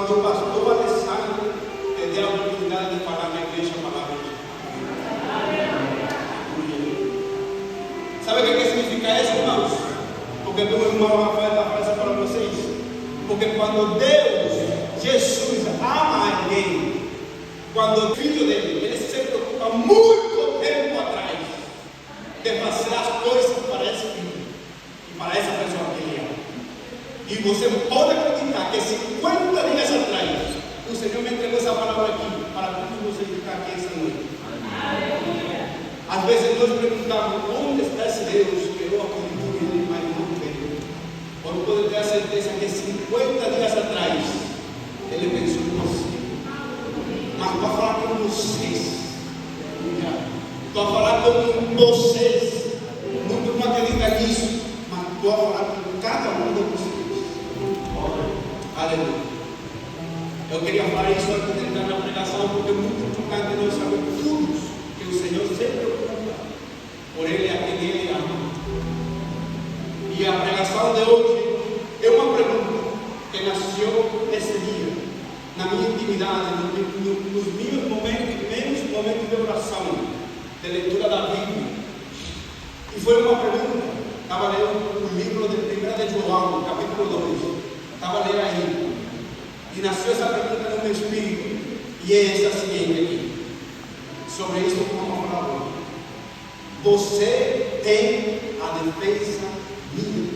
Quando o pastor Alessandro te dê a oportunidade de falar na igreja a palavra de Deus. Sabe o que significa isso, irmãos? Porque meu irmão Rafael está falando para vocês. Porque quando Deus, Jesus, ama alguém, quando o filho dele, ele se preocupa muito tempo atrás de fazer as coisas para esse filho e para essa pessoa que ele ama. E você pode acreditar que 50 dias atrás o Senhor me entregou essa palavra aqui para todos vocês ficar aqui essa noite. Às vezes nós perguntamos onde está esse Deus que eu acredito nele, mas não vejo. Ou pode ter a certeza que 50 dias atrás ele pensou em você. Mas para falar com vocês, estou a falar com vocês, muito não acredita nisso, mas estou a falar com cada um de vocês. Aleluia. Eu queria falar isso antes de entrar na pregação, porque é muito importante nós saber tudo que o Senhor sempre ocupa por Ele a quem Ele ama. E a pregação de hoje é uma pergunta que nasceu esse dia, na minha intimidade, nos meus momentos de oração, de leitura da Bíblia. E foi uma pergunta, estava lendo o livro de 1 de João, capítulo 2, estava lendo aí, e nasceu essa pergunta no meu espírito, e é essa seguinte aqui, sobre isso que vamos falar hoje. Você tem a defesa minha.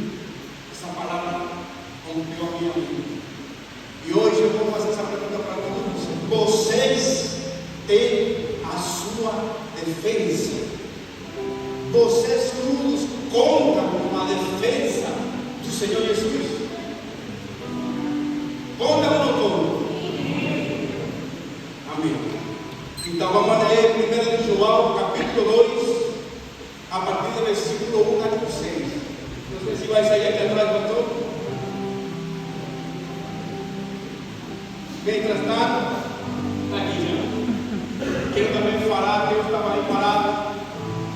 Essa palavra rompiu a minha vida. E hoje eu vou fazer essa pergunta para todos vocês. Vocês têm a sua defesa. Vocês todos contam com a defesa do Senhor Jesus. Conta ou não conta? Amém. Então vamos ler 1 de João, capítulo 2, a partir do versículo 1 até o 6. Não sei se vai sair aqui atrás do todo. Mientras tanto, está aqui já. Quero também falar que eu estava ali parado.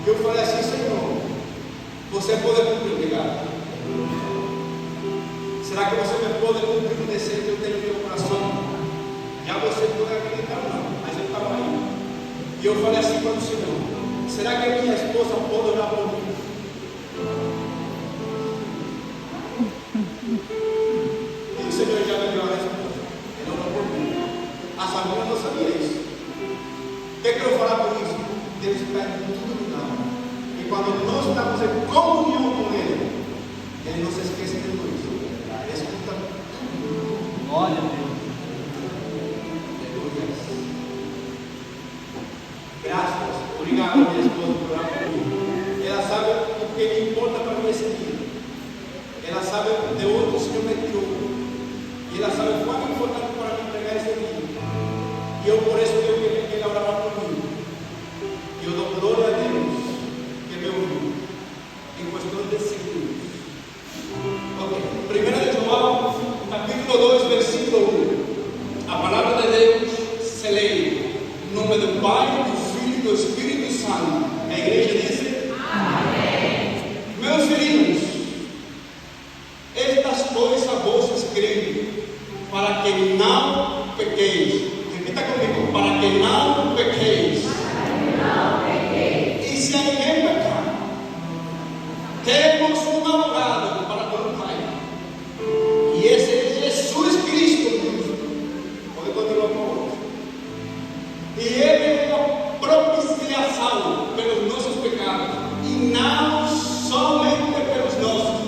Eu falei assim, Senhor, você pode cumprir, obrigado. Será que você me pode cumprir o desejo que eu tenho no meu coração? Já você pode acreditar ou não, mas eu estava aí. E eu falei assim para o Senhor, será que minha esposa pode orar por mim? E o Senhor já me deu a resposta. Ele orou por mim. A Sabrina não sabia isso. O que eu quero falar por isso? Deus está em tudo lugar. E quando nós estamos em comunhão com Ele, Ele não se esquece de nós. Escuta tudo. Olha, Deus. Graças. Obrigado, minha esposa, por orar por mim. Ela sabe o que me importa para mim esse dia. Ela sabe de onde o Senhor me tirou. E ela sabe o quanto é importante para mim entregar esse dia. E eu, por isso, eu queria que ela orava por mim. E eu dou glória a Deus que me ouviu. Em questão de segundos. Ok. 1 de João, capítulo 2, versículo 1. A palavra de Deus se lê em nome do Pai, do Filho e do Espírito Santo. A igreja diz: Amém. Meus filhinhos, estas coisas vos escrevo para que não pequeis. Repita comigo: para que não pequeis. E se alguém pecar, temos um advogado para com o Pai. E esse é Jesus Cristo. Pode continuar com outro. E Ele é uma propiciação pelos nossos pecados. E não somente pelos nossos,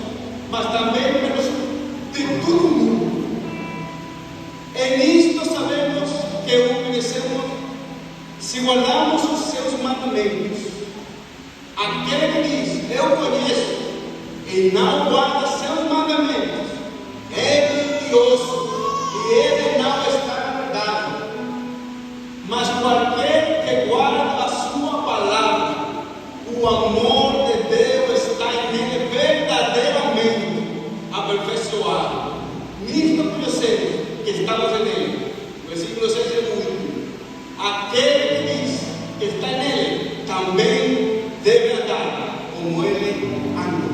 mas também pelos de todo mundo. E nisto sabemos que obedecemos se guardamos os seus mandamentos. Aquele que diz, eu conheço, e não guarda seus mandamentos, é mentiroso, e ele não está na verdade. Mas qualquer que guarda a sua palavra, o amor de Deus está nele verdadeiramente aperfeiçoado. Nisto conhecemos que estamos nele. Versículo 6 é muito. Aquele que diz que está nele também deve andar como ele andou.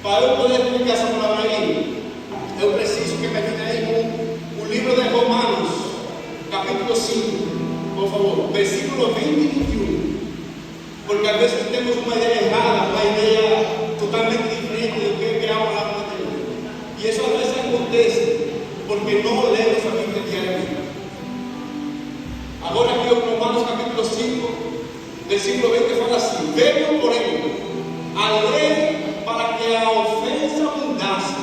Para eu poder explicar essa palavra aí, eu preciso 5, por favor, versículo 20 y 21. Porque a veces tenemos una idea errada, una idea totalmente diferente de lo que es la palabra de Dios. Y eso a veces acontece porque no leemos la Biblia diariamente. Agora aqui en Romanos capítulo 5, versículo 20 fala assim: veio, porém, a lei para que a ofensa abundasse,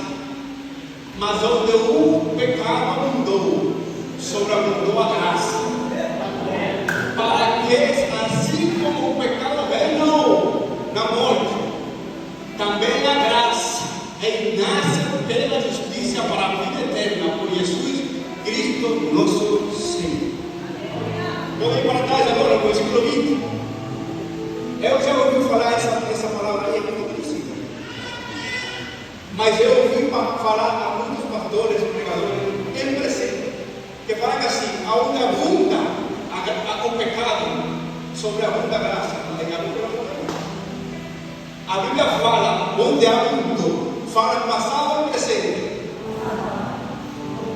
mas onde o pecado abundou, sobreabundou a graça. Para que, assim como o pecado reinou na morte, também a graça reinasse pela justiça para a vida eterna por Jesus Cristo nosso Senhor. Vamos ir para trás agora, no versículo 20. Eu já ouvi falar essa palavra aí, é muito conhecida. Mas eu ouvi falar a muitos pastores, pregadores, em presente, que falam assim: aonde abunda o pecado, sobreabunda a graça. A Bíblia fala onde abundou, fala passado e presente.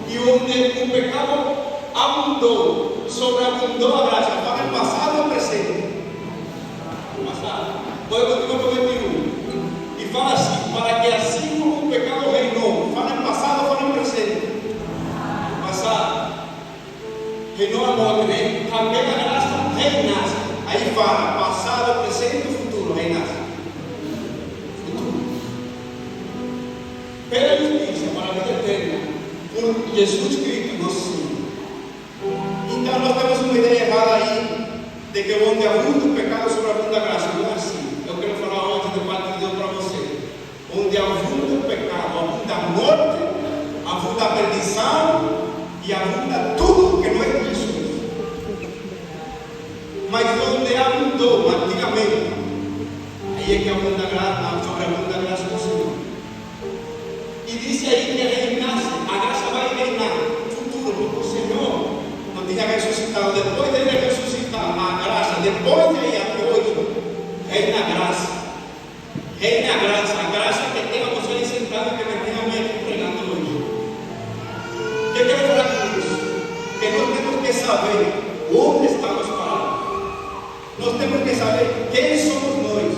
E onde o pecado abundou, sobreabundou a graça, fala passado e presente. Passado. Depois continua com o 21. E fala assim: para que assim como o pecado reinou, fala em passado, fala em presente. Passado. Reinou a morte, né? Também a graça reinasse. Aí fala passado, presente e futuro, reinasse. Futuro. Pela justiça para a vida eterna, por Jesus Cristo, nosso Senhor. Então nós temos uma ideia errada aí, de que onde abunda o pecado, sobreabunda a graça. Não é assim. Eu quero falar hoje de parte de Deus para você. Onde abunda o pecado, abunda a morte, abunda a perdição e abunda tudo que não é isso. Mas onde abundou antigamente, aí é que abunda a graça, sobreabunda a graça do Senhor. E disse aí que reinasse, a graça vai reinar futuro, porque o Senhor não tinha ressuscitado. Depois dele ressuscitar a graça, depois de aí até hoje, reina a graça. Reina a graça que tem a você sentado, que me tem a minha aqui pregando hoje. O que eu quero falar com isso? Que nós temos que saber onde estamos parados. Nós temos que saber quem somos nós.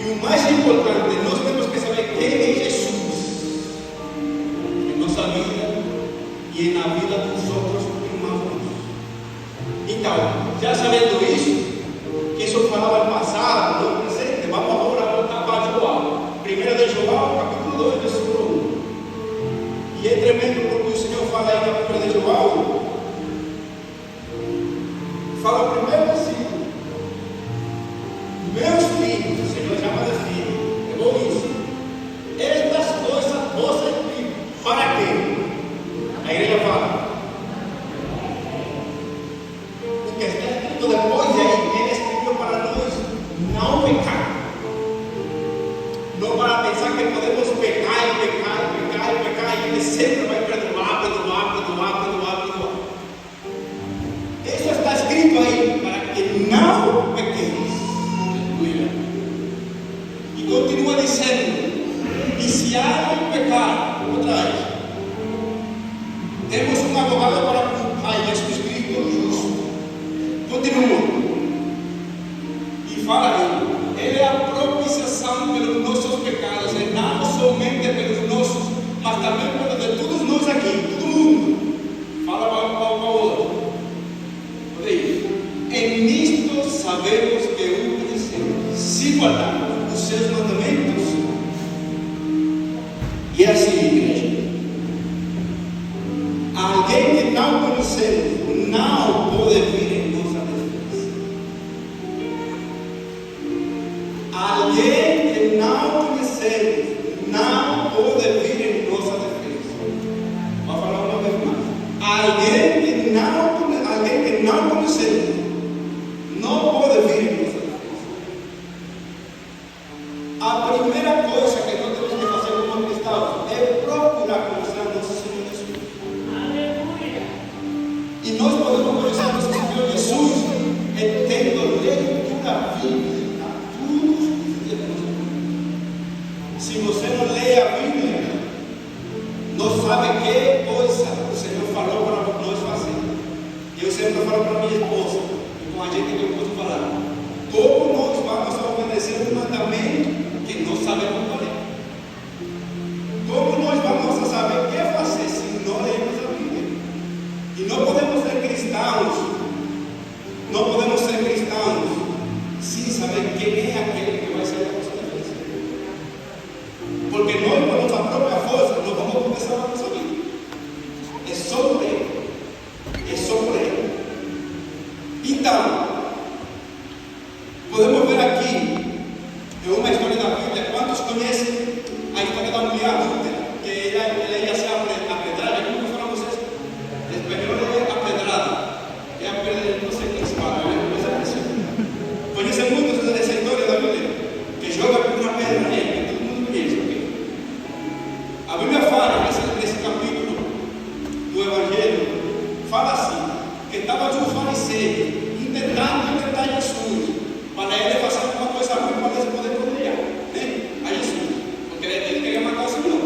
E o mais importante, nós temos que saber quem é Jesus em nossa vida e na vida dos outros irmãos. Então, já sabendo isso, que isso falava no passado, no presente, vamos agora voltar para João. 1 de João, capítulo 2, versículo 1. E é tremendo porque o Senhor fala aí na 1 de João, fala o primeiro versículo: meus filhos, o Senhor chama de filho, é bom isso. Estas coisas vos escrevo, para quê? A igreja fala, porque está escrito depois de aí, ele escreveu para nós não pecar. Não para pensar que podemos pecar e pecar e pecar e pecar, e ele sempre vai perdoar, perdoar, perdoar, perdoar, perdoar. Isso está escrito aí para que não pequeis. E continua dizendo: e se há um pecado, outra vez, temos um advogado para o Pai, Jesus Cristo justo. Continua e fala aí: ele é a propiciação pelos nossos pecados, e não somente pelos nossos, mas também pelos de todos nós aqui, todo mundo. Fala para o outro. E nisto sabemos que obedecemos, se guardarmos os seus mandamentos. E assim, igreja, alguém que não conhecemos não pode vir em nossa defesa. Alguém que não conhecemos não pode vir em nossa defesa. Vou falar uma vez mais. Alguém que não conhecemos não pode vir em nossa defesa. A primeira coisa que nós temos que fazer como cristãos é procurar conhecer nosso Senhor Jesus. Aleluia. E nós podemos conhecer nosso Senhor Jesus tendo leitura bíblica todos os dias. Se você não lê a Bíblia, não sabe que coisa o Senhor falou para nós fazer. E Eu sempre falo para minha esposa, e com a gente que eu posso falar, como nós vamos a obedecer um mandamento que não sabemos qual é? Como nós vamos a saber o que fazer se não lemos a Bíblia? E não podemos ser cristãos sem saber quem é aquele que vai ser a nossa defesa. Porque nós, por nossa própria força, não vamos começar a nossa vida. É só por Ele. É só por Ele. Então, podemos ver aqui, é uma história da Bíblia. Quantos conhecem a história da mulher adúltera? Que ela ia ser apedrada. Como que falam vocês? Em espanhol é apedrada. É apedrada, não sei quem se fala, coisa parecida. Conhecem muitos dessa história da Bíblia? Que joga uma pedra nele, todo mundo conhece. Okay? A Bíblia fala, nesse capítulo do Evangelho, fala assim, que estava os fariseus tentando Jesus, para ele fazer alguma coisa ruim para eles poderem condenar, né? A Jesus, porque ele queria matar o Senhor.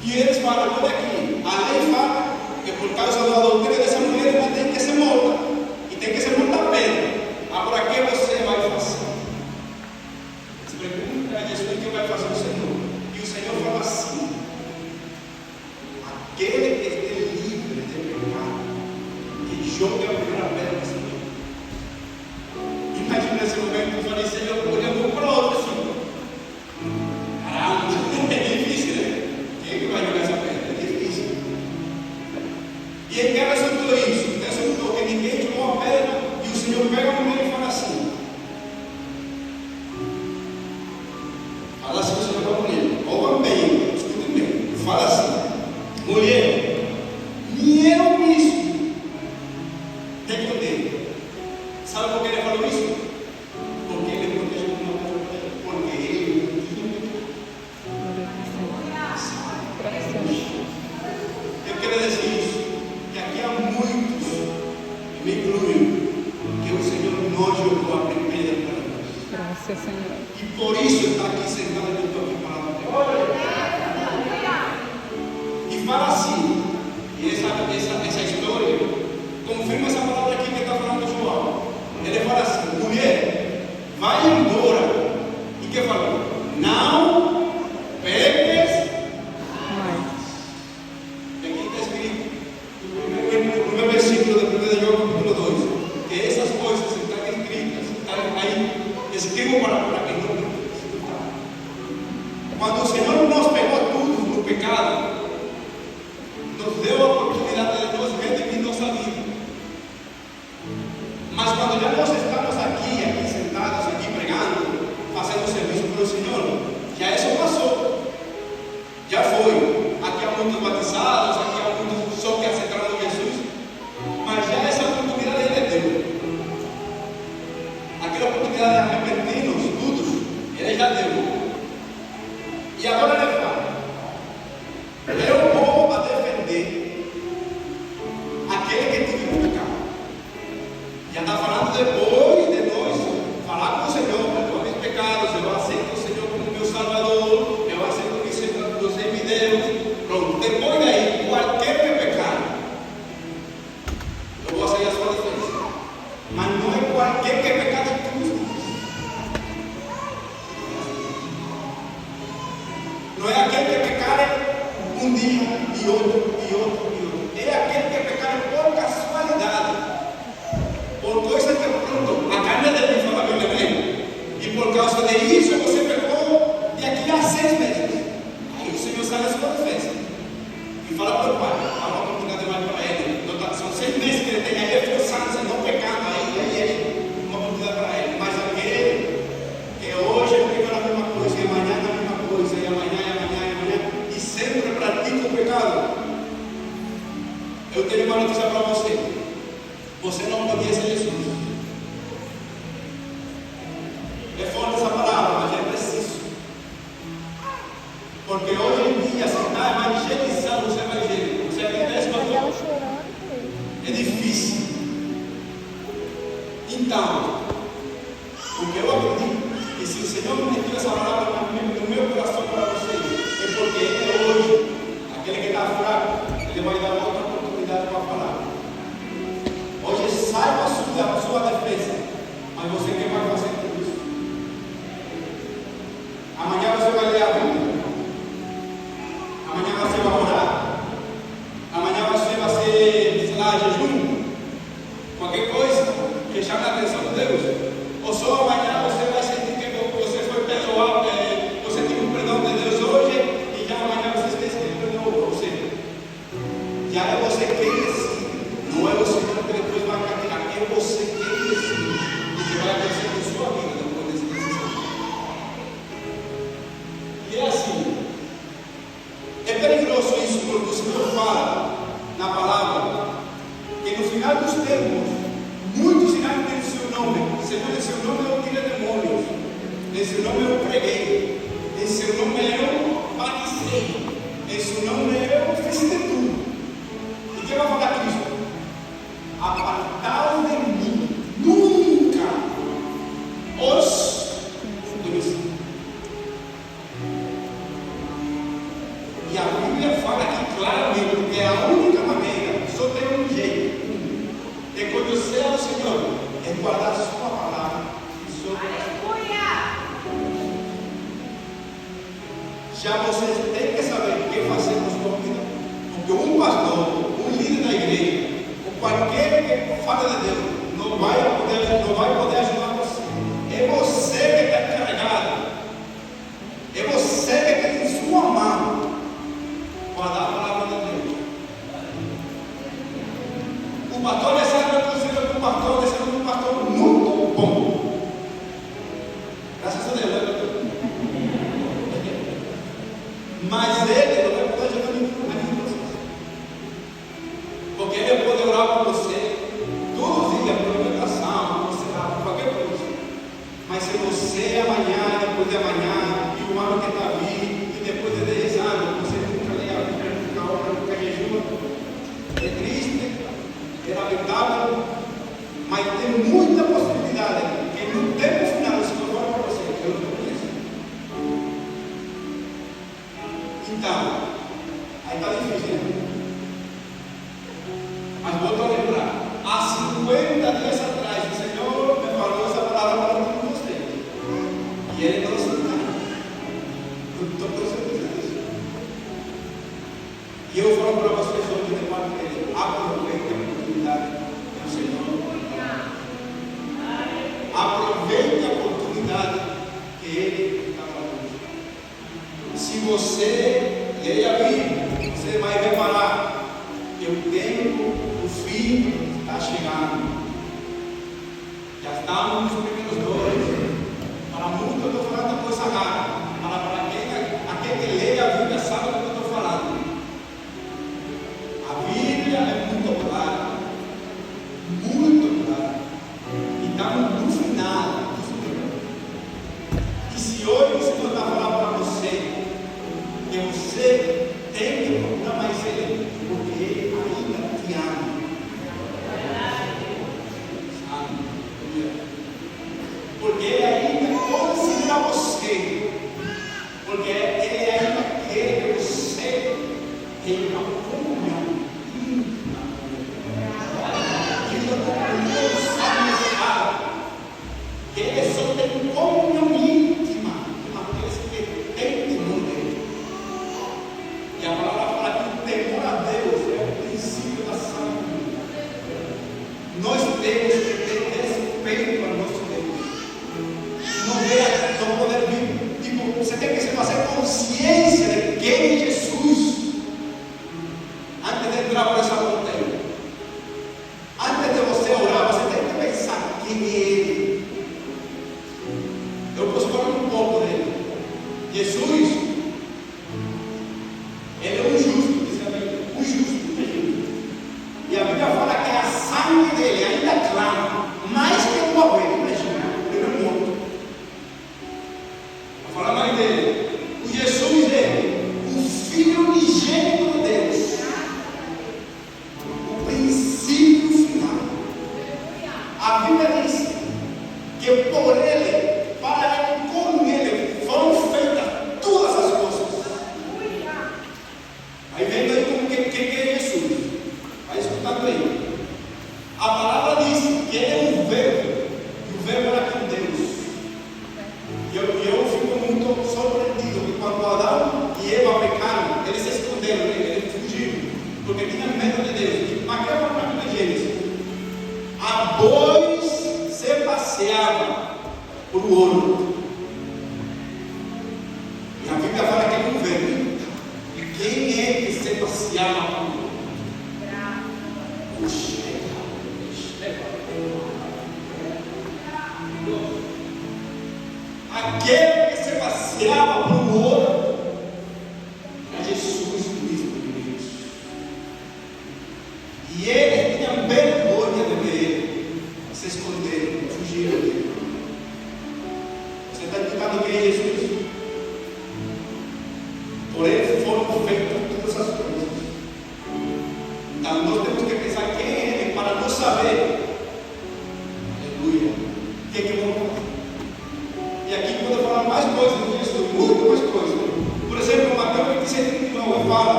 E eles falam, olha aqui, a lei fala que por causa da doutrina dessa mulher ela tem que ser morta, e tem que ser morta a pedra. Agora, o que você vai fazer? Se pergunta a Jesus o que vai fazer o Senhor. E o Senhor fala assim: aquele que esteja livre de pecado, que jogue a primeira pedra. Imagina esse momento que o fariseu olhando para o outro assim. Caramba, é difícil, né? Quem é que vai jogar essa pedra? É difícil. E em que resultou isso? Resultou que ninguém jogou a pedra e o Senhor pega no meio e fala assim. Fala assim, o Senhor fala com ele. Ouva bem, escute bem. Fala assim: mulher, nem eu mesmo te condeno. Sabe por que ele falou isso? Porque ele protegeu uma coisa, porque ele eu quero dizer isso, que aqui há muitos, e me incluem, que o Senhor não jogou a primeira para nós. Graças, Senhor. E por isso está aqui sentado e eu estou aqui falando. E fala assim, e essa história confirma essa palavra aqui que está falando João. Ele fala assim: mulher, vai embora. E que falou? Não peques mais. Aqui está escrito no primeiro versículo do 1 João capítulo 2, que essas coisas estão escritas, estão aí, escribo para que não peques. Quando o Senhor nos pegou tudo no pecado, nos deu a oportunidade de nós redimir nossa vida. Mas quando já nós estamos aqui sentados, aqui pregando, fazendo serviço para o Senhor, já isso passou. Já foi. Aqui há muitos batizados, aqui há muitos só que aceitaram Jesus, mas já essa oportunidade ele deu. Aquela oportunidade de arrepentir-nos todos, ele já deu. E agora ele fala: eu vou a defender aquele que tive no pecado. Já está falando depois de nós falar com o Senhor, perdoa meus pecados, eu aceito o Senhor como meu Salvador, eu aceito que você me deu. Pronto, depois daí, qualquer meu pecado, eu vou sair a sua defesa. Mas não é qualquer pecado que tu nos diz. Não é aquele que pecar um dia e outro, e outro, e outro. É aquele que pecar por casualidade. Por coisa que pronto, a carne dele fala bem bem. E por causa disso você pecou de aqui a 6 meses. Aí o Senhor sai da sua defesa. E fala para o pai, dá uma oportunidade mais para ele. São 6 meses que ele tem aí esforçando-se, não pecando. Aí uma oportunidade para ele. Mas aquele que hoje ele pecou na mesma coisa, e amanhã na mesma coisa, e amanhã, e sempre pratica o pecado. Eu tenho uma notícia para você. Você não conhece Jesus. É forte essa palavra, mas é preciso. Porque hoje em dia, se está evangelizando os evangélicos, você acontece uma coisa. É difícil. Então, o que eu acredito, que se o Senhor me meteu essa palavra no meu coração para você, é porque hoje, aquele que está fraco, ele vai dar outra oportunidade para falar. Senhor, em seu nome eu tirei demônios, em seu nome eu preguei, em seu nome eu batizei, em seu nome eu fiz de tudo. E que vai falar Cristo? Apartai de mim, nunca os conheci. E a Bíblia fala aqui claramente que é a única maneira, só tem um jeito, de conhecer ao Senhor, é guardar a sua palavra e sua palavra. Já vocês têm que saber o que fazemos com a vida, porque um pastor, um líder da igreja, ou qualquer que fala de Deus, não vai poder ajudar você. É você que está encarregado, é você que tem em sua mão guardar a palavra de Deus. O pastor é sempre considerado um pastor, um pastor muito bom. Graças a Deus, né? Mas ele não vai poder ajudar ninguém de vocês, porque ele pode orar por você todos os dias, por orientação, por qualquer coisa. Mas se você amanhã, depois de amanhã, e o ano que está vindo, e depois de 10 anos, você nunca lê a Bíblia, nunca ora, nunca jejua, é triste, é lamentável, mas tem muita possibilidade que no tempo final o Senhor fala para você, eu não conheço. Então, aí está difícil, né? Mas volto a lembrar, há 50 dias atrás o Senhor me falou essa palavra para todos vocês, e Ele não se engana. Eu estou certeza disso. E eu falo para vocês hoje, de parte dele, aproveite a oportunidade do Senhor. Aproveite a oportunidade que Ele está falando. Se você ler a Bíblia, você vai reparar que o tempo do fim está chegando. Já estamos nos primeiros dores. Para muitos eu estou falando coisa rara. Para aquele que lê a Bíblia sabe do que eu estou falando. A Bíblia é muito clara. Muito clara. E estamos no final. E se hoje o Senhor está falando para você, que você tem que procurar mais Ele, porque Ele ainda te ama. Porque Ele ainda considera você, porque Ele ainda quer que você tenha uma comunhão íntima. E uma comunhão santificada, que Ele só tem comunhão íntima com aqueles que têm temor dele. E a palavra fala que o temor a Deus é o princípio da sabedoria. Nós temos que ter respeito ao nosso Deus. Não poder vir. Tipo, você tem que se fazer consciência de quem é Jesus antes de entrar por essa montanha. Antes de você orar, você tem que pensar quem é Ele. Eu posso falar um pouco dele. Jesus, Ele é um justo, diz a Bíblia, um justo. E a Bíblia fala que a sangue dele ainda clama, mais que uma ovelha. Imagina, ele é morto. Vou falar mais dele. O Jesus é o Filho unigênito de Deus, o princípio final. A Bíblia diz que por Ele, para Ele, com Ele, foram feitas todas as coisas. Aí vendo aí como quem é Jesus. Vai escutando aí. A palavra diz que Ele é um verbo, e o verbo era com Deus. E eu fico muito surpreendido que quando Adão e Eva pecaram, eles se esconderam, eles fugiram, porque tinham medo de Deus. Mas que é para mim de Gênesis? A bois se passeava por o ouro. E a Bíblia fala que é um verbo. Quem é que se passeava por o ouro? Aquele que se passeava por o ouro era Jesus Cristo de Deus. E eles tinham vergonha de ver ele, se esconderam, fugiram dele. Por Ele foram feitas todas as coisas. Então nós temos que pensar quem é Ele para não saber, aleluia, o que é que vamos fazer. E aqui pode falar mais coisas de Jesus, muito mais coisas. Por exemplo, Mateus 27:39 fala,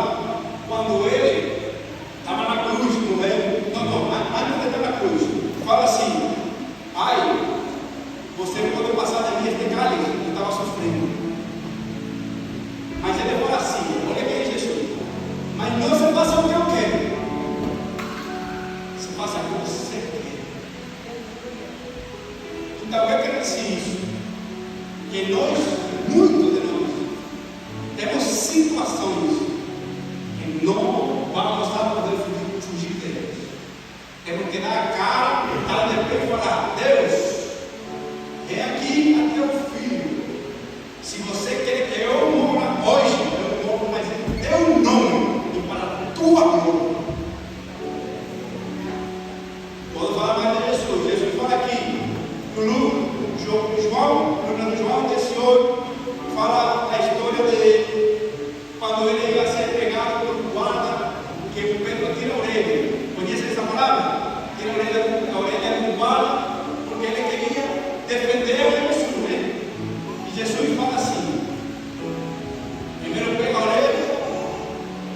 quando Ele estava na cruz, morreu, antes de estar na cruz, fala assim: ai, você pode passar de mim este cálice, eu estava sofrendo. Mas Ele fala assim, olha quem é Jesus, mas não se faça o que eu quero, se faça o que você quer. Então, o que quer dizer isso? Que nós, muitos de nós, temos situações que não vamos a poder fugir delas. Temos que dar a cara, dar de pé e falar: Deus, é aqui a teu filho. Se você quer que eu morra hoje, eu morro, mas em teu nome e para a tua glória. Quando fala mais de Jesus, Jesus fala aqui no João 18, fala a história dele, quando ele ia ser pegado por um guarda, que o Pedro tira a orelha. Conhece essa palavra? Tira a orelha do guarda, porque ele queria defender Jesus, né? E Jesus fala assim: primeiro pega a orelha,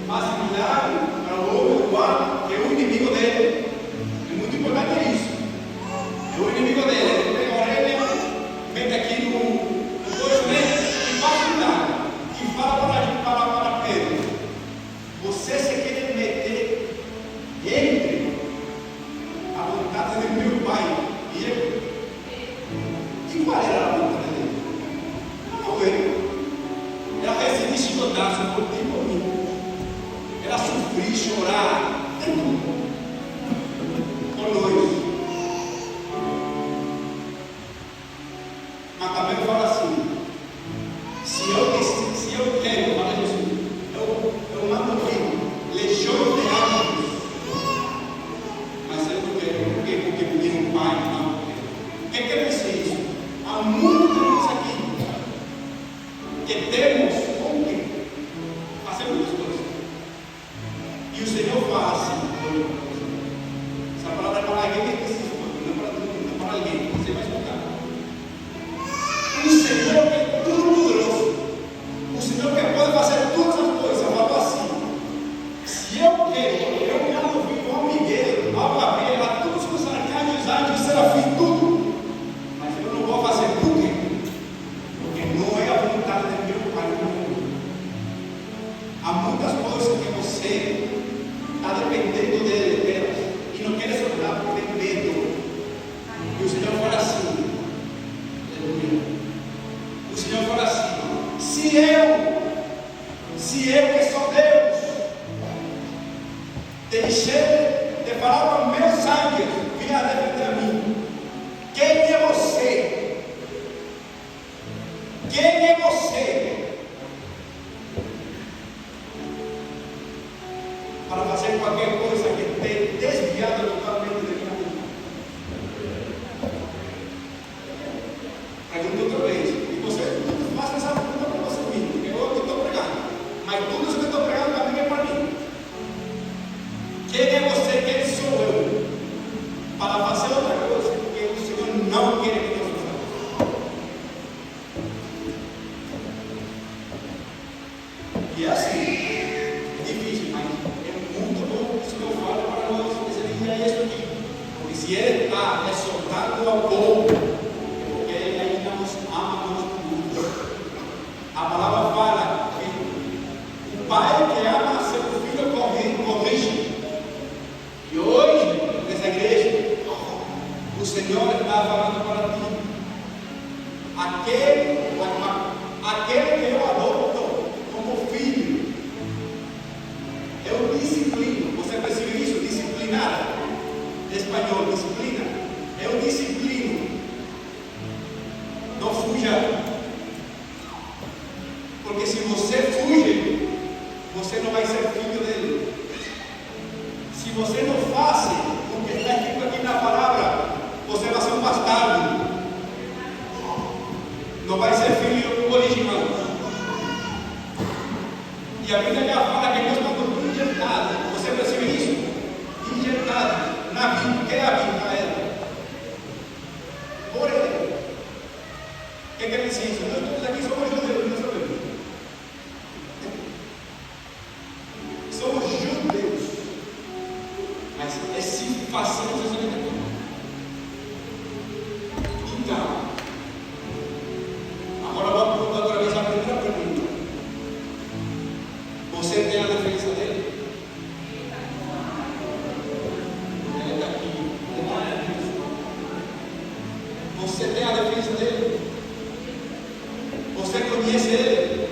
faz um milagre para o homem do guarda, que é o inimigo dele. É muito importante isso. É o inimigo dele. Ele pega a orelha, mete aqui no dois meses e faz um milagre. E fala para Pedro: você se quer meter entre a vontade do meu pai e eu? E qual era a vontade dele? Não era receber chicotaço por ti e por mim. Era sofrer, chorar, por nós. Mas também fala assim: se eu quero, fala Jesus, eu mando vir legiões de anjos, mas eu não quero, porque meu pai não quer. O que quer dizer isso? Há muitos de nós aqui que temos com que fazer muitas coisas, e o Senhor fala assim: essa palavra é para alguém específico, não é para alguém, você vai escutar. O Senhor que é todo poderoso, o Senhor que pode fazer todas as coisas, falou assim: se eu quero, eu mando vir ao Miguel, ao Gabriel, a todos os arcanjos, anjos, serafins, tudo, mas eu não vou fazer por quê? Porque não é a vontade de meu Pai no mundo. Há muitas coisas que você está dependendo delas e não quer soltar porque tem medo. E o Senhor fala assim, aleluia. O Senhor fala assim: se eu que sou Deus, deixei de falar para os meus ángelos vir a defender a mim, quem é você? Quem é você para fazer qualquer coisa que tenha desviado totalmente da minha vida? Pergunto outra vez, e você faça essa pergunta para você mesmo, porque eu estou pregando, mas tudo isso que eu estou pregando também é para mim. Quem é você? Quem sou eu para fazer outra coisa que o Senhor não quer que nós façamos? E é assim, é difícil, mas é muito bom isso que eu falo para nós. Esse é isso aqui, porque se Ele está exortando ao povo, porque Ele ainda nos ama, nos cuida. A palavra fala que o pai que ama seu filho corrige. E hoje, nessa igreja, o Senhor está falando para ti: aquele que eu adoro como filho, eu disciplino. Você percebe isso? Disciplinar. Em espanhol, disciplina. Eu disciplino. E a Bíblia já fala que nós estamos injetados. Você percebe isso? Injetados na vida. Que é a vida para ela? Por ele. O que quer dizer isso? Nós todos aqui somos judeus, não sabemos. Somos judeus. Mas esse fascínio você não tem. Então, agora vamos perguntar outra vez a primeira pergunta. Você tem a defesa dele? Ele está aqui. Você tem a defesa dele? Você conhece ele?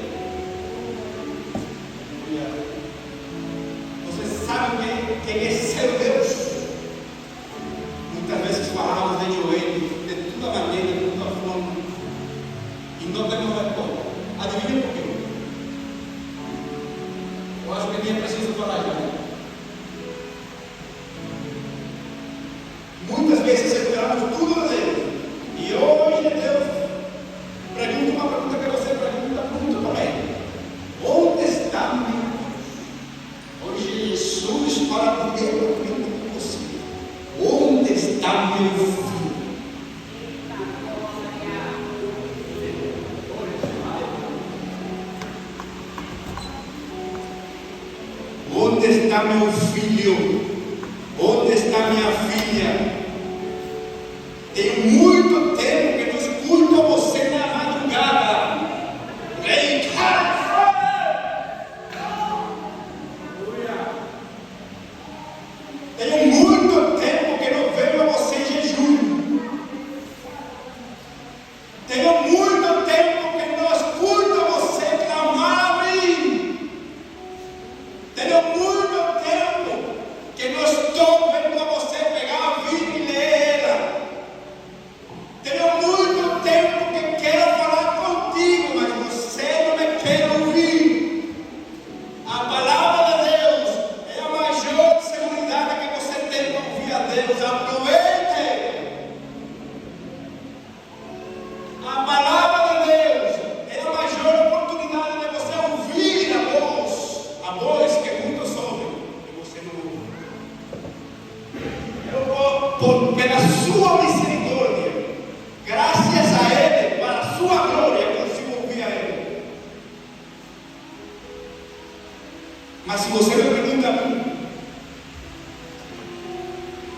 Você sabe quem é seu Deus? Muitas vezes falamos de joelho, de toda maneira, de toda forma, e não temos resposta. Adivinha por quê? Eu acho que nem é preciso falar já. Muitas vezes esperamos tudo de Deus, e hoje Deus pergunta uma pergunta que você pergunta muito também: onde está meu Deus? Hoje Jesus fala diretamente com você: onde está meu filho? Onde está meu filho? Onde está minha filha? Tem muito tempo que não escuto você na madrugada. Ei, cara! Tenho muito tempo que não vejo você em jejum. Tenho muito tempo que não escuto você clamar a mim. Tenho muito tempo que não estou vendo você pegar a Bíblia e ler. Tenho muito tempo que quero falar contigo, mas você não me quer ouvir. A palavra de Deus é a maior segurança que você tem para ouvir a Deus. Aproveite. A palavra de Deus é a maior oportunidade de você ouvir a voz que muitos ouvem e você não ouve. Pela sua misericórdia, graças a Ele, para a sua glória, eu consigo ouvir a Ele. Mas se você me pergunta a mim,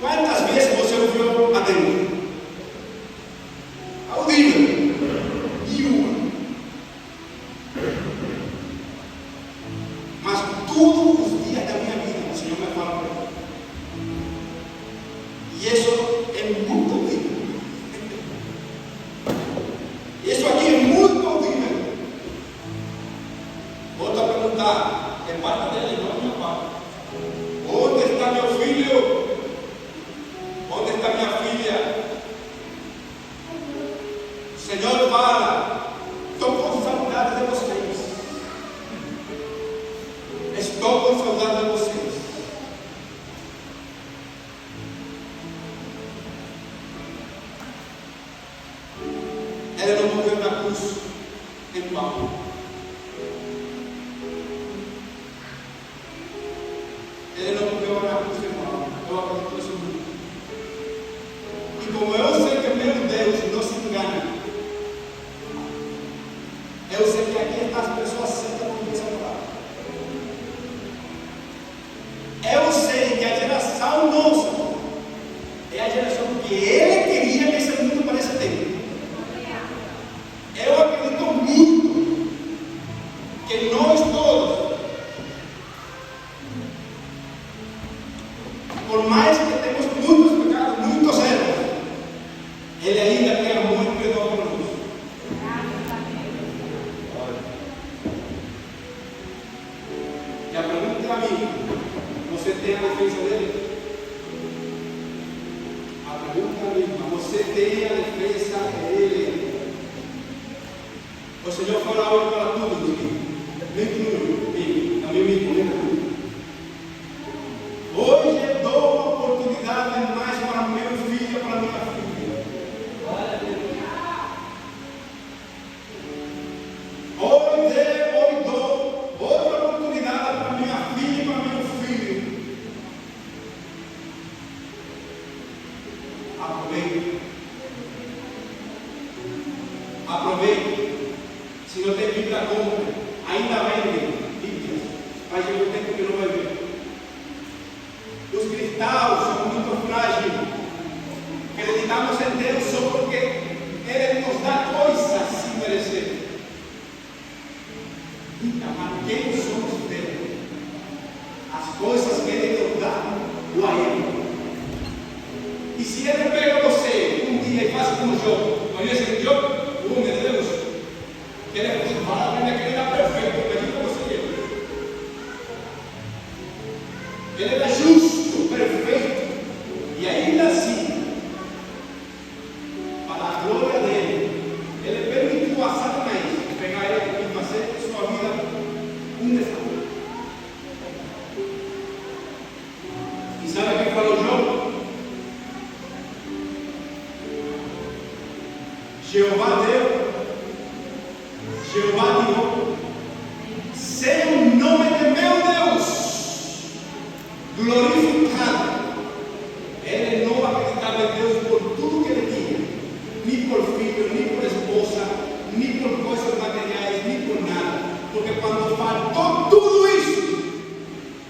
quantas vezes você ouviu a Deus? Audível. Nenhuma. Mas todos os dias da minha vida, o Senhor me fala. E isso é muito audível. Isso aqui é muito audível. Volto a perguntar, é parte dele, não é minha parte. Onde está meu filho? Onde está minha filha? O Senhor fala: estou com saudade de vocês. Estou com saudade de vocês. Ele não morreu na cruz em vão. Ele não morreu na cruz em vão. Eu acredito nisso muito. E como eu sei que meu Deus não se engana, eu sei que aqui as pessoas sentam com essa palavra. Eu sei que a geração nossa é a geração que Ele queria que esse mundo pareça ter. Eu acredito muito que nós todos, por mais que temos muitos pecados, muitos erros, Ele ainda tem amor e perdão por nós. E a pergunta é a mim: você tem a defesa dele? A pergunta é a mim: você tem a defesa dele? O Senhor fala hoje para todos, me inclui, também me inclui. Hoje eu dou uma oportunidade mais para meu filho e para minha filha. Hoje dou outra oportunidade. quem somos dele, as coisas que ele nos dá, o a ele. E se ele pega você um dia e faz como Jó, conhece o Jó? Oh meu Deus, que ele fala que ele era perfeito, imagina você ele era justo, perfeito, e ainda assim, para a glória dele, ele permitiu a Satanás pegar ele e fazer de sua vida um desafio. E sabe o que falou Jó? Jeová deu, Jeová tirou, seja o nome de meu Deus glorificado. Ele não acreditava em Deus por tudo que ele tinha, nem por filho, nem por esposa, nem por coisas materiais, nem por nada, porque quando faltou tudo isso,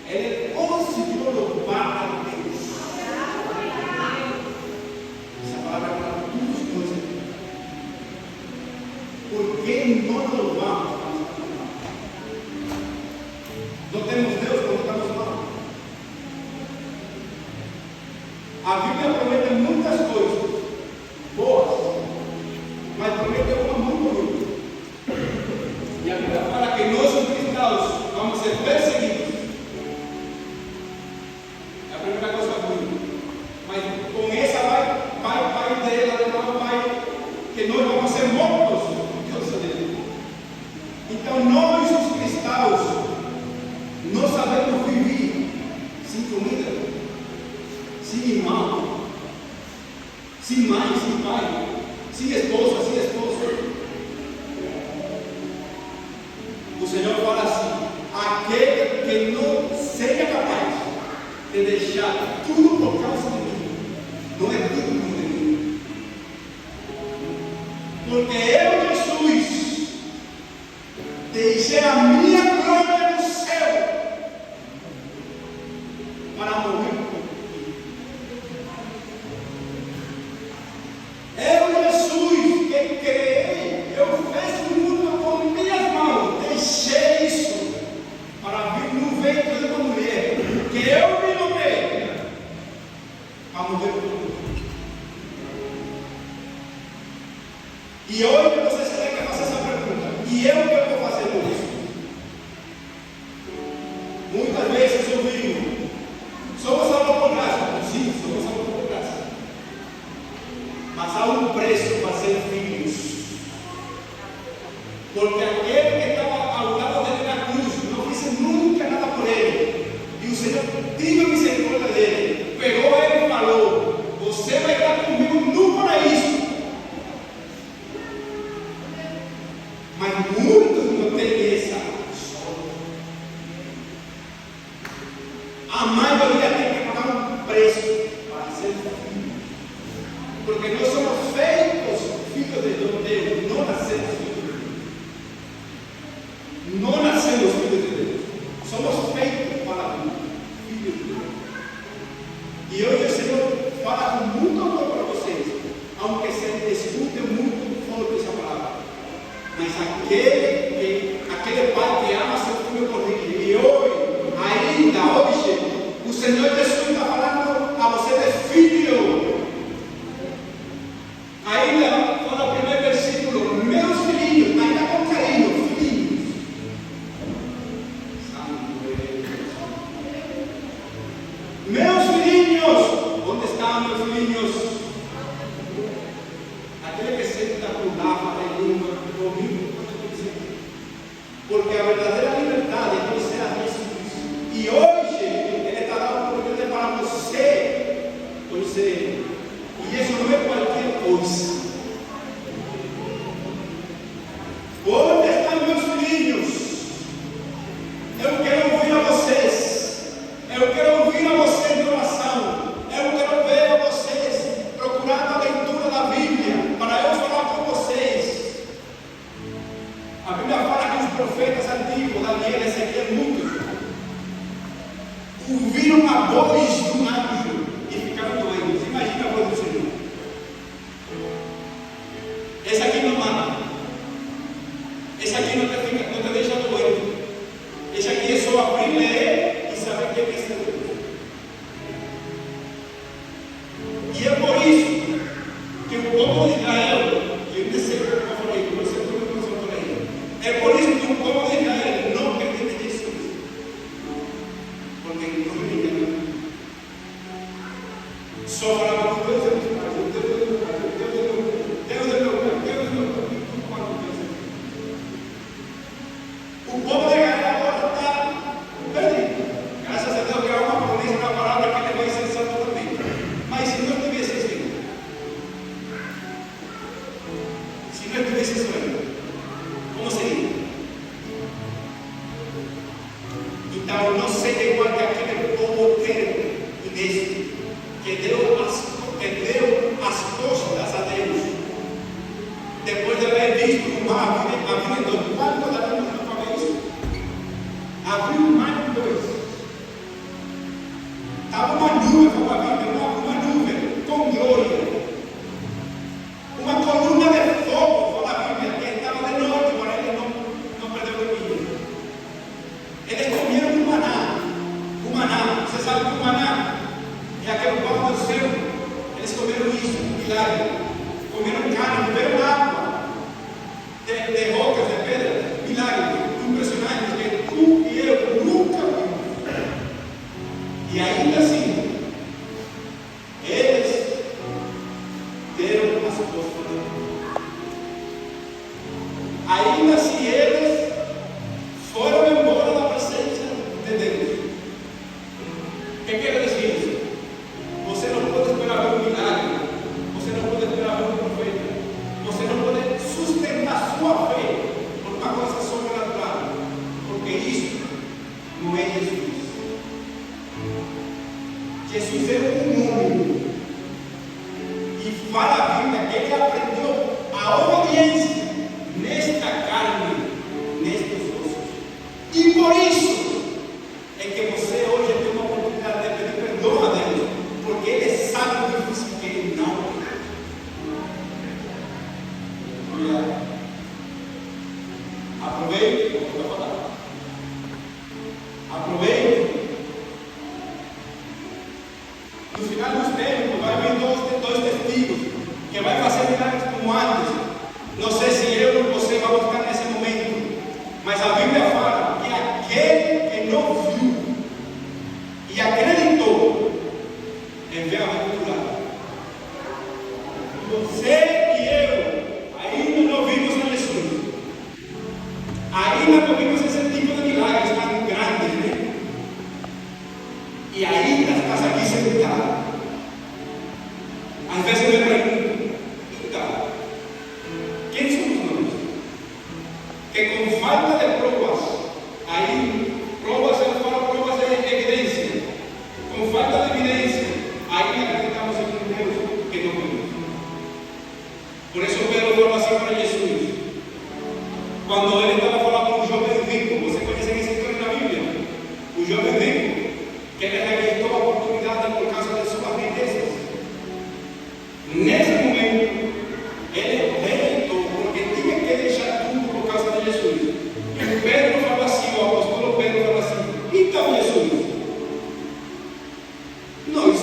ele conseguiu louvar a Deus. Essa palavra é para todos nós. Por que não louvamos quando estamos mal? Não temos Deus quando estamos mal. A Bíblia promete muitas coisas boas, mas promete uma muito ruim. E a Bíblia fala que nós, os cristãos, vamos ser perseguidos. É a primeira coisa ruim. Mas com essa vai dela, que nós vamos ser mortos. Então nós, os cristãos, não sabemos viver sem comida, sem irmão, sem mãe, sem pai, sem esposa, sem esposo. O Senhor fala assim: aquele que não seja capaz de deixar tudo por causa de mim, não é tudo por mim. Porque eu, Jesus, deixei a minha glória no céu para morrer por ti. Eu, Jesus, que criei, eu fiz o mundo com minhas mãos, deixei isso para vir no ventre de uma mulher, que eu me nomeei para morrer por ti. E hoje você será que fazer essa pergunta: e eu o que eu vou fazer com isso? Muitas vezes eu digo: somos salvos por graça. Sim, somos salvos por graça. Mas há um preço para ser filhos. Porque aquele que estava ao lado dele na cruz não fez nunca nada por ele. E o Senhor teve misericórdia dele. Pegou ele e falou: você vai estar comigo no paraíso. Mas muitos não têm essa sorte. A maioria tem que pagar um preço para ser filho. Porque nós somos feitos filhos de Deus, não nascemos filhos de Deus. Não nascemos filhos de Deus. Somos feitos para filhos de Deus. E hoje o Senhor fala com muito amor para vocês, aunque se escute muito forte essa palavra. Mas aquele pai que ama seu filho corrige. E hoje, ainda hoje, o Senhor Jesus está falando a você de filho. Ainda fala o primeiro versículo: meus filhinhos, ainda com carinho, filhinhos. Meus filhinhos, onde estão meus filhinhos? Aquele que senta por lá, para língua, comigo, porque a verdadeira liberdade é conhecer a Jesus Cristo. E hoje Ele está dando a oportunidade para você conhecer Ele. E isso não é qualquer coisa. Onde estão meus filhos? Eu quero ouvir a vocês. Eu quero ouvir a vocês em oração. Eu quero ver a vocês procurando a leitura da Bíblia para eu falar com vocês. A Bíblia fala que os profetas antigos, Daniel, Ezequiel, muitos, ouviram a voz de um anjo e ficaram doentes. Imagina a voz do Senhor. Esse aqui não mata. Esse aqui não te deixa doente. Deixa que eu só abrir, ler e saber quem é esse Deus. E é por isso que o povo de Israel, que eu sei como eu falei, como eu falei, é por isso que o povo de Israel não acredita em Jesus. Porque não acredita em Deus. Só falava com Deus, Deus é meu pai, Deus é meu pai, Deus é meu pai, Deus é meu pai, Deus é meu pai, tudo para Deus. O povo de Israel agora está perdido. Graças a Deus que há uma promessa na palavra que ele vai ser santo também. Mas se não tivesse assim, se não tivesse sonho, como seria? Então não seria igual que aquele povo ineste que deu as costas a Deus depois de haver visto o mar abrindo. Quanto da Bíblia não fala isso? Abriu o mar em dois. Estava uma nuvem, como a Bíblia, uma nuvem com glória. Uma coluna de fogo, fala a Bíblia, que estava de noite para ele não perder o dormir. Eles comeram o maná. O maná, você sabe que o maná é aquele pão do céu. Eles comeram isso, milagre. Comeram carne, beberam água de rocas, de pedra, milagre, impressionante, que tu e eu nunca vimos. E ainda assim, eles deram as costas. Ainda assim, eles foram embora da presença de Deus. O que quer dizer isso? Você não pode esperar ver um milagre. Você não pode esperar ver um profeta. Você não pode sustentar sua fé por uma coisa sobrenatural. Porque isso não é Jesus. Jesus é um homem. E fala a Bíblia que ele aprendeu a obediência nesta carne, nestes ossos. E por isso é que você hoje tem uma oportunidade de pedir perdão a Deus, porque Ele sabe o difícil que Ele não é. Aproveite, eu vou falar. Aproveite. No final dos tempos, vai vir dois testigos que vai fazer milagres como antes. Não sei se eu ou você vamos estar nesse momento, mas a Bíblia fala que aquele que não viu e acreditou é bem-aventurado. Você e eu ainda não vimos a Jesus, ainda não vimos esse tipo de milagres tão grandes, né? E ainda estás aqui sentado. Às vezes eu me pergunto, então, quem somos nós? Que com falta de provas, aí provas, eu falo provas de evidência, com falta de evidência, aí acreditamos em um Deus que não conhece. Por isso Pedro falou assim para Jesus, quando ele estava falando com o jovem rico. Você conhece essa história na Bíblia? O jovem rico, que ele rejeitou a oportunidade por causa de suas riquezas. Nesse momento, ele rejeitou, porque tinha que deixar tudo por causa de Jesus. E Pedro falou assim, o apóstolo Pedro falou assim, então Jesus, nós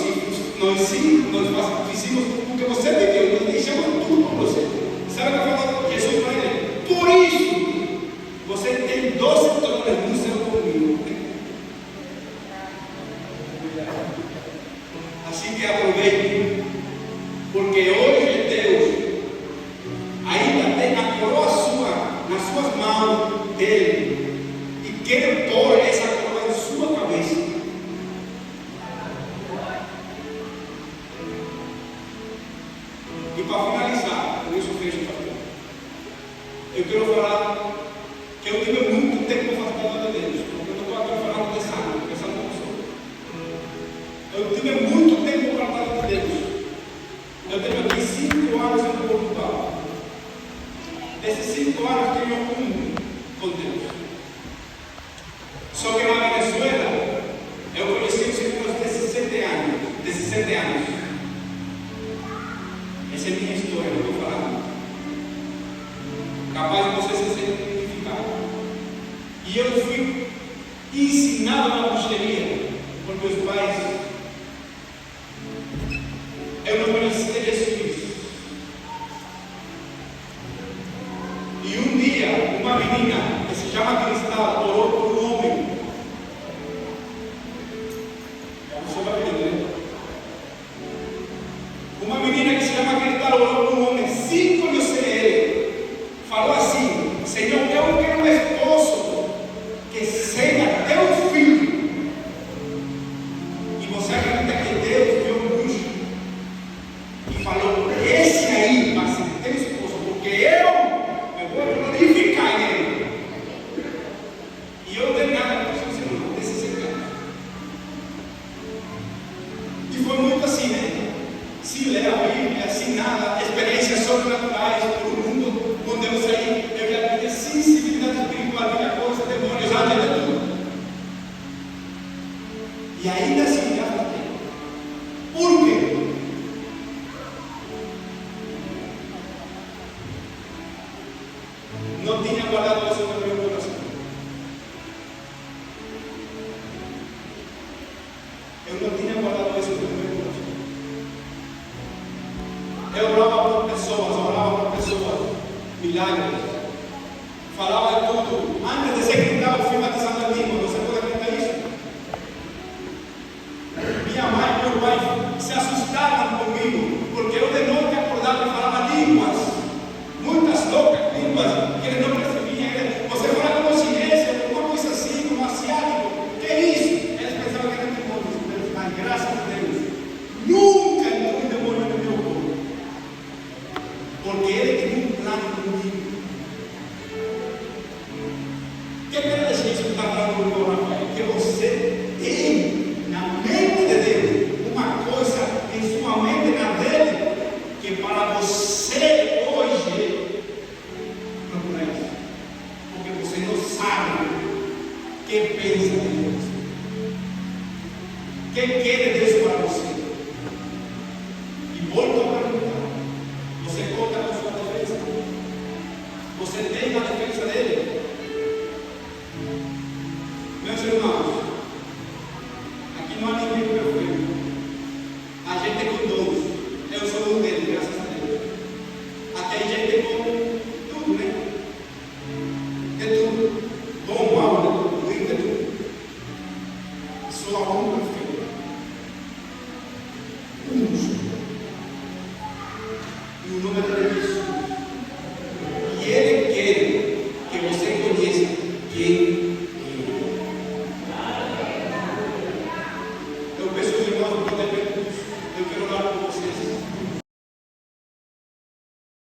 fizemos o que você pediu, nós deixamos tudo por você. Sabe o que falou Jesus para ele? Por isso, você tem 12 dólares no seu comigo. Assim que aproveite, porque hoje Deus ainda tem a coroa nas suas mãos dele e quer pôr essa coroa em sua cabeça. E para finalizar, com isso eu fecho o papel. Eu quero falar que eu tive muito tempo afastado de Deus, porque eu não estou aqui falando de sangue, porque sangue não sou. Eu tive muito tempo afastado de Deus. Eu tenho aqui 5 anos em Portugal. Desses 5 anos tenho com Deus. Só que na Venezuela eu conheci os Senhor aos 17 anos. 17 anos. Essa é a minha história, eu estou falando. Capaz de você se identificar. E eu fui ensinado na bruxaria, porque os pais eu não conhecia Jesus. E um dia, uma menina que se chama Cristal orou por um homem. Você vai ver, né? Uma menina que se chama Cristal orou por um homem, sem conhecer ele. Falou assim: Senhor, eu quero um esposo que seja teu filho. E você acredita que Deus viu um bruxo e falou: esse aí vai ser teu esposo, porque eu vou glorificar ele. E eu dei nada para o Senhor desse secreto. E foi muito assim, né? Se lê a Bíblia, assim nada, experiências sobrenaturais por um mundo onde eu saí, eu já tinha sensibilidade espiritual, muita coisa, demônios, antes de tudo. E ainda assim, já falei. Por quê? Não tinha guardado isso no meu coração. Eu não tinha guardado isso no meu coração. Eu orava por pessoas, milagres. Falava de tudo. Antes de ser gritado, eu fui batizado em língua. Você pode acreditar nisso? Minha mãe e meu pai se assustavam comigo, porque eu de noite acordava e falava línguas. Muitas loucas línguas que eles não percebiam. Você fala como chinês, alguma coisa assim, como asiático. Que é isso? Eles pensavam que eram demônios. Mas graças a Deus, nunca entrou um demônio no meu corpo. Porque ele tem um plano comigo. O que quer dizer isso que está falando com o Rafael? Que você tem na mente de Deus uma coisa em sua mente, na dele, que para você hoje procura isso. Porque você não sabe o que pensa de Deus. O que quer Deus para você? E volto a perguntar: você conta com sua defesa? Você tem a defesa dele? Meus irmãos, aqui não há ninguém perfeito. A gente é com todos. Eu sou um deles, graças a Deus. Aqui a gente é com tudo, né? É tudo. Bom, mal, né? Ruim, é tudo. Sou a um perfeito. Um só. E o nome é